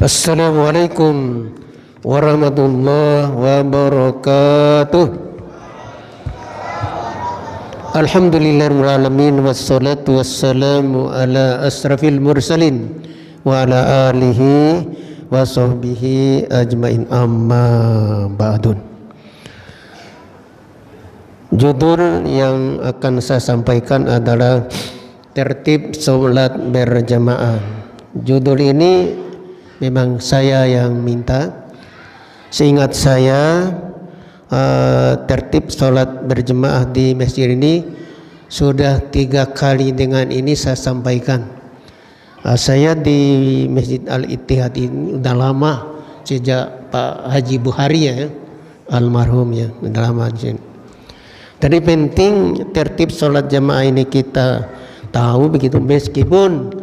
Assalamualaikum warahmatullahi wabarakatuh. Alhamdulillahirabbil alamin wassalatu wassalamu ala asrafil mursalin wa ala alihi wa sahbihi ajmain, amma ba'dun. Judul yang akan saya sampaikan adalah tertib sholat berjamaah. Judul ini memang saya yang minta. Seingat saya tertib sholat berjemaah di masjid ini sudah 3 kali dengan ini saya sampaikan. Saya di Masjid Al-Ittihad ini udah lama, sejak Pak Haji Buhari ya, almarhum ya, udah lama. Jadi penting tertib sholat jemaah ini kita tahu begitu, meskipun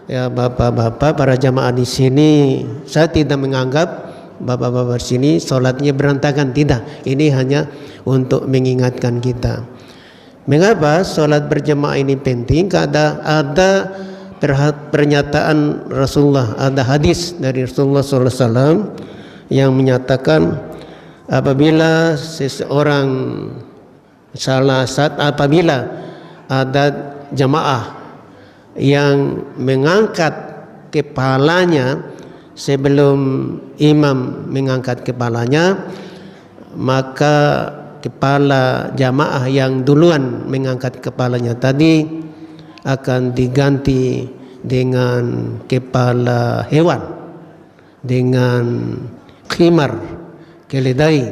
ya bapak-bapak para jamaah di sini, saya tidak menganggap bapak-bapak di sini sholatnya berantakan, tidak. Ini hanya untuk mengingatkan kita. Mengapa sholat berjamaah ini penting? Karena ada pernyataan Rasulullah, ada hadis dari Rasulullah SAW yang menyatakan apabila seseorang apabila ada jamaah yang mengangkat kepalanya sebelum imam mengangkat kepalanya, maka kepala jamaah yang duluan mengangkat kepalanya tadi akan diganti dengan kepala hewan, dengan khimar, keledai,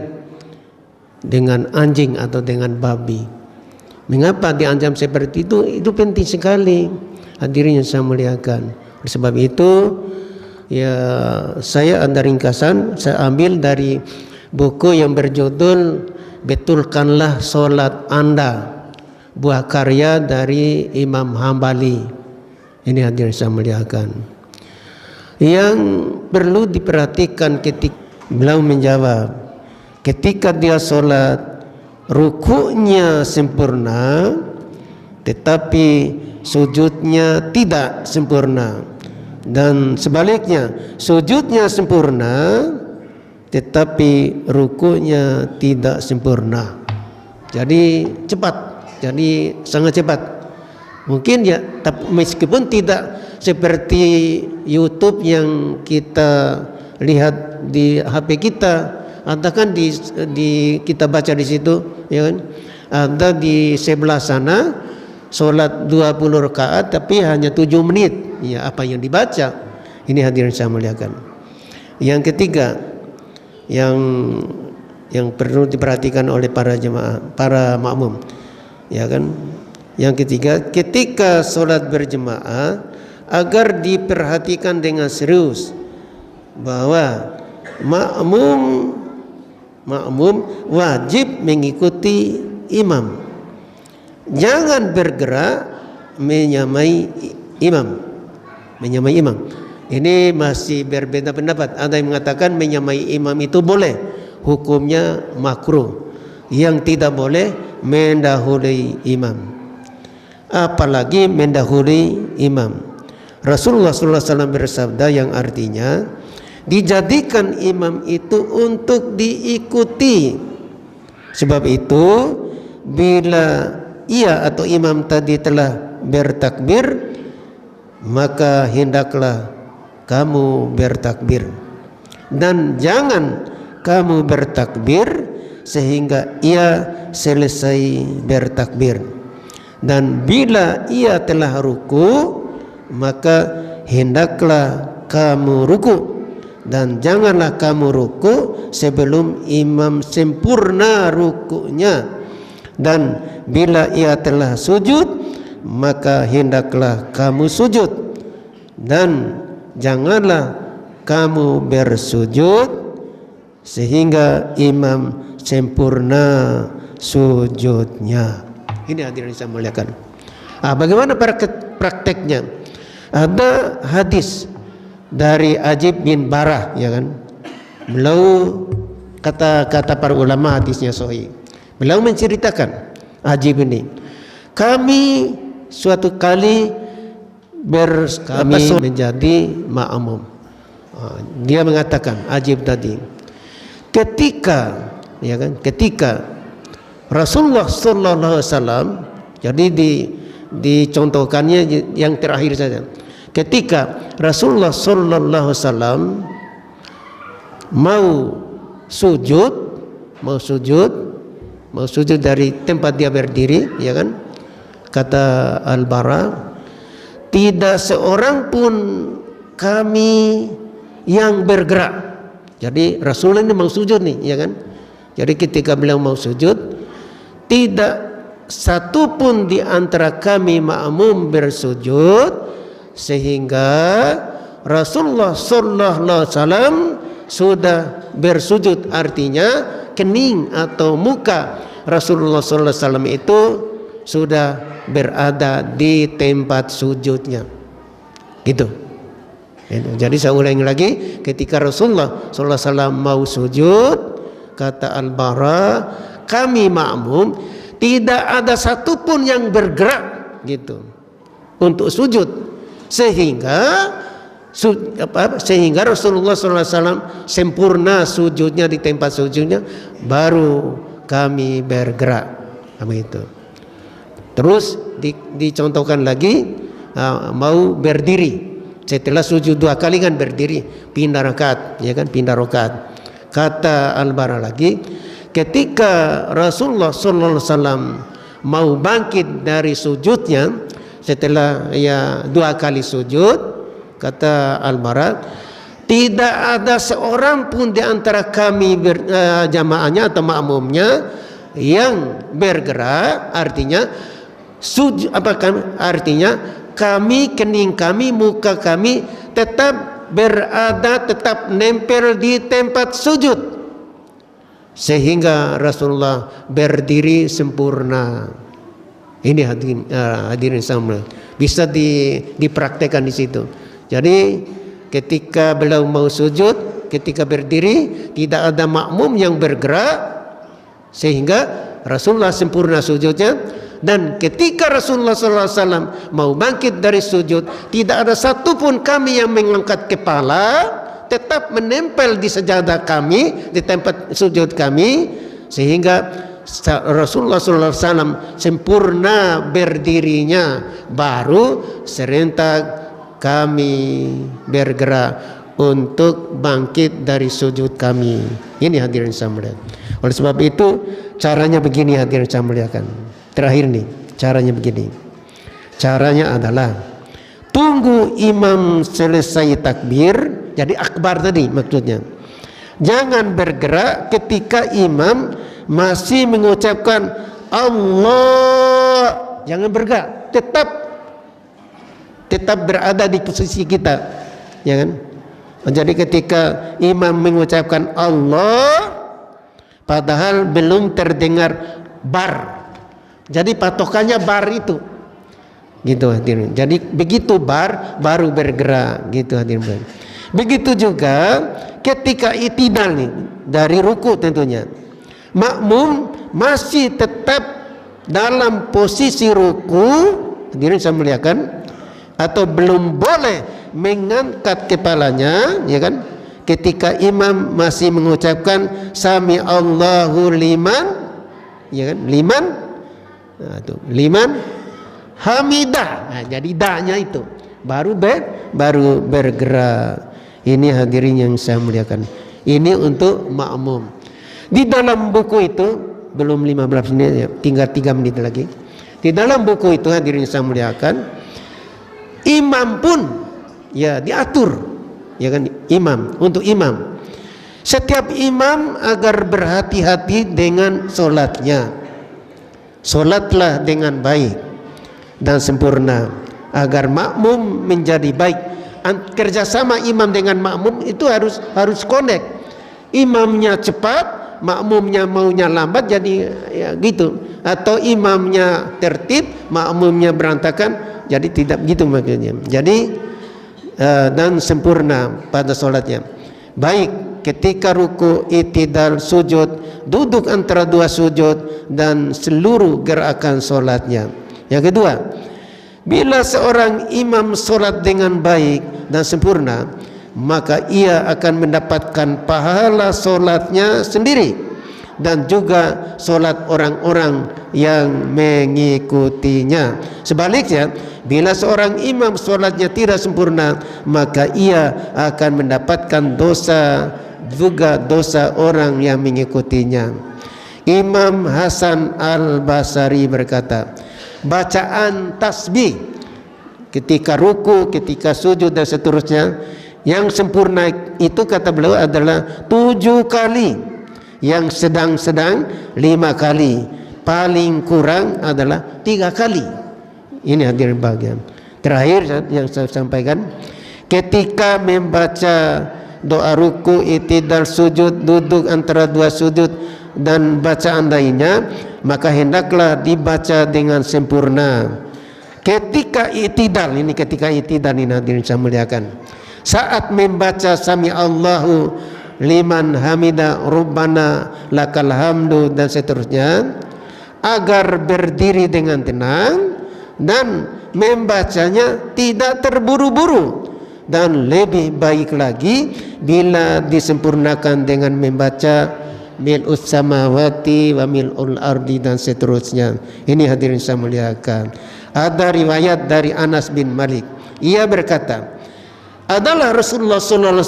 dengan anjing atau dengan babi. Mengapa diancam seperti itu? Itu penting sekali. Hadirin yang saya muliakan. Oleh sebab itu ya, saya ada ringkasan, saya ambil dari buku yang berjudul Betulkanlah Sholat Anda, buah karya dari Imam Hambali. Ini hadirin saya muliakan. Yang perlu diperhatikan ketika beliau menjawab, ketika dia sholat rukuknya sempurna tetapi sujudnya tidak sempurna, dan sebaliknya sujudnya sempurna tetapi rukuknya tidak sempurna. Jadi cepat, jadi sangat cepat. Mungkin ya, meskipun tidak seperti YouTube yang kita lihat di HP kita, ada kan di kita baca di situ, ya kan? Ada di sebelah sana sholat 20 rakaat tapi hanya 7 menit. Ya, apa yang dibaca? Ini hadirin saya muliakan. Yang ketiga yang perlu diperhatikan oleh para jemaah, para makmum, ya kan? Yang ketiga, ketika sholat berjemaah agar diperhatikan dengan serius bahwa makmum wajib mengikuti imam. Jangan bergerak menyamai imam. Ini masih berbeda pendapat. Ada yang mengatakan menyamai imam itu boleh, hukumnya makruh. Yang tidak boleh mendahului imam, apalagi mendahului imam. Rasulullah SAW bersabda yang artinya dijadikan imam itu untuk diikuti. Sebab itu bila ia atau imam tadi telah bertakbir, maka hendaklah kamu bertakbir, dan jangan kamu bertakbir sehingga ia selesai bertakbir. Dan bila ia telah ruku, maka hendaklah kamu ruku, dan janganlah kamu ruku sebelum imam sempurna rukunya. Dan bila ia telah sujud, maka hendaklah kamu sujud, dan janganlah kamu bersujud sehingga imam sempurna sujudnya. Ini hadirin saya muliakan. Bagaimana prakteknya? Ada hadis dari Ajib bin Barah, ya kan? Beliau kata para ulama hadisnya sahih. Beliau menceritakan, Ajib ini, kami suatu kali kami menjadi makmum. Dia mengatakan ajib tadi, ketika Rasulullah sallallahu alaihi wasallam, jadi dicontohkannya yang terakhir saja. Ketika Rasulullah sallallahu alaihi wasallam mau sujud dari tempat dia berdiri, ya kan? Kata Al-Bara, tidak seorang pun kami yang bergerak. Jadi Rasulullah ini mau sujud nih, ya kan? Jadi ketika beliau mau sujud, tidak satu pun di antara kami makmum bersujud, sehingga Rasulullah sallallahu alaihi wasallam sudah bersujud. Artinya kening atau muka Rasulullah sallallahu alaihi wasallam itu sudah berada di tempat sujudnya. Gitu. Jadi saya ulangi lagi, ketika Rasulullah sallallahu alaihi wasallam mau sujud, kata Al-Bara, kami makmum tidak ada satupun yang bergerak gitu untuk sujud, sehingga Rasulullah SAW sempurna sujudnya di tempat sujudnya, baru kami bergerak. Itu. Terus dicontohkan lagi, mau berdiri setelah sujud 2 kali kan berdiri, pindah rakaat, ya kan, pindah rakaat. Kata Al-Bara lagi, ketika Rasulullah SAW mau bangkit dari sujudnya setelah 2 kali sujud, kata Al-Bara, tidak ada seorang pun di antara kami jamaahnya atau makmumnya yang bergerak. Artinya artinya kami, kening kami, muka kami tetap berada, tetap nempel di tempat sujud, sehingga Rasulullah berdiri sempurna. Ini hadirin sama, bisa dipraktekkan di situ. Jadi ketika beliau mau sujud, ketika berdiri tidak ada makmum yang bergerak, sehingga Rasulullah sempurna sujudnya. Dan ketika Rasulullah SAW mau bangkit dari sujud, tidak ada satupun kami yang mengangkat kepala, tetap menempel di sejadah kami, di tempat sujud kami, sehingga Rasulullah SAW sempurna berdirinya, baru serentak kami bergerak untuk bangkit dari sujud kami. Ini hadirin saya muliakan. Oleh sebab itu caranya begini, hadirin saya muliakan. Terakhir nih, caranya begini. Caranya adalah tunggu imam selesai takbir, jadi akbar tadi maksudnya. Jangan bergerak ketika imam masih mengucapkan Allah. Jangan bergerak, tetap berada di posisi kita, ya kan? Jadi ketika imam mengucapkan Allah, padahal belum terdengar bar. Jadi patokannya bar itu, gitu hadirin. Jadi begitu bar baru bergerak, gitu hadirin. Begitu juga ketika itidal nih, dari ruku tentunya, makmum masih tetap dalam posisi ruku, hadirin saya muliakan, atau belum boleh mengangkat kepalanya, ya kan? Ketika imam masih mengucapkan Sami Allahu liman, ya kan? Liman hamidah. Jadi da-nya itu baru bergerak. Ini hadirin yang saya muliakan. Ini untuk makmum. Di dalam buku itu belum 15 menit ya, tinggal 3 menit lagi. Di dalam buku itu hadirin yang saya muliakan, imam pun ya diatur, ya kan, untuk imam. Setiap imam agar berhati-hati dengan solatnya. Solatlah dengan baik dan sempurna agar makmum menjadi baik. Kerjasama imam dengan makmum itu harus connect. Imamnya cepat, makmumnya maunya lambat, jadi ya gitu. Atau imamnya tertib, makmumnya berantakan, jadi tidak gitu maksudnya. Jadi dan sempurna pada solatnya. Baik ketika ruku, itidal, sujud, duduk antara 2 sujud, dan seluruh gerakan solatnya. Yang kedua, bila seorang imam solat dengan baik dan sempurna, maka ia akan mendapatkan pahala solatnya sendiri dan juga solat orang-orang yang mengikutinya. Sebaliknya, bila seorang imam solatnya tidak sempurna, maka ia akan mendapatkan dosa juga dosa orang yang mengikutinya. Imam Hasan Al-Basri berkata, bacaan tasbih ketika ruku, ketika sujud dan seterusnya yang sempurna itu, kata beliau, adalah 7 kali, yang sedang-sedang 5 kali, paling kurang adalah 3 kali. Ini hadirin bagian terakhir yang saya sampaikan, ketika membaca doa ruku, i'tidal, sujud, duduk antara 2 sujud dan bacaan lainnya, maka hendaklah dibaca dengan sempurna. Ketika i'tidal ini hadirin saya muliakan, saat membaca sami Allahu liman hamida, Rabbana lakal hamdu dan seterusnya, agar berdiri dengan tenang dan membacanya tidak terburu-buru, dan lebih baik lagi bila disempurnakan dengan membaca mil'us samawati wa mil'ul ardi dan seterusnya. Ini hadirin saya muliakan, ada riwayat dari Anas bin Malik, ia berkata, adalah Rasulullah SAW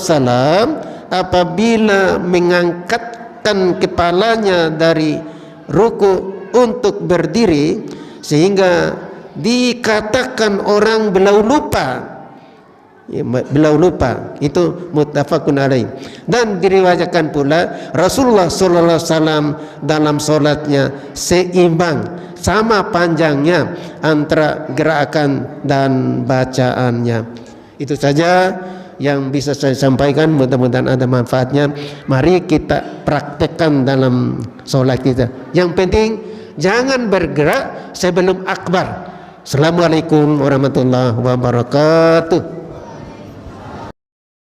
apabila mengangkatkan kepalanya dari ruku untuk berdiri sehingga dikatakan orang beliau lupa, itu muttafaqun alaih. Dan diriwayatkan pula Rasulullah SAW dalam solatnya seimbang, sama panjangnya antara gerakan dan bacaannya. Itu saja yang bisa saya sampaikan, mudah-mudahan ada manfaatnya. Mari kita praktekkan dalam solat kita. Yang penting jangan bergerak sebelum akbar. Assalamualaikum warahmatullahi wabarakatuh.